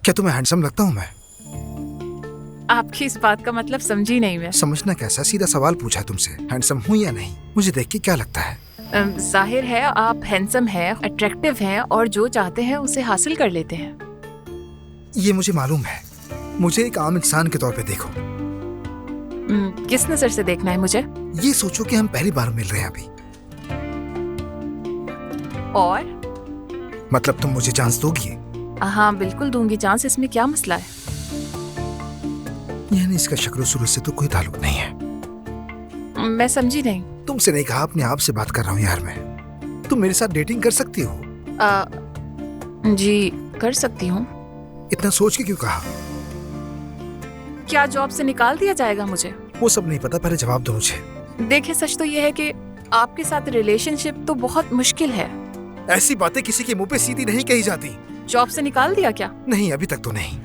क्या तुम्हें हैंडसम लगता हूँ मैं? आपकी इस बात का मतलब समझी नहीं मैं। समझना कैसा, सीधा सवाल पूछा तुमसे, हैंडसम हूँ या नहीं? मुझे देख के क्या लगता है? जाहिर है आप हैंडसम हैं, अट्रैक्टिव हैं और जो चाहते हैं उसे हासिल कर लेते हैं। ये मुझे मालूम है। मुझे एक आम इंसान के तौर पे देखो। किस नजर से देखना है मुझे? ये सोचो कि हम पहली बार मिल रहे हैं अभी। और मतलब तुम मुझे चांस दोगी? हाँ बिल्कुल दूंगी चांस, इसमें क्या मसला है? यानी इसका शक्ल सूरत से तो कोई ताल्लुक नहीं है। मैं समझी नहीं। तुमसे नहीं कहा, अपने आप से बात कर रहा हूँ यार मैं। तुम मेरे साथ डेटिंग कर सकती हो? जी कर सकती हूँ। इतना सोच के क्यों कहा? क्या जॉब से निकाल दिया जाएगा मुझे? वो सब नहीं पता, पहले जवाब दो मुझे। देखिए सच तो ये है कि आपके साथ रिलेशनशिप तो बहुत मुश्किल है। ऐसी बातें किसी के मुंह पे सीधी नहीं कही जाती। जॉब से निकाल दिया क्या? नहीं, अभी तक तो नहीं।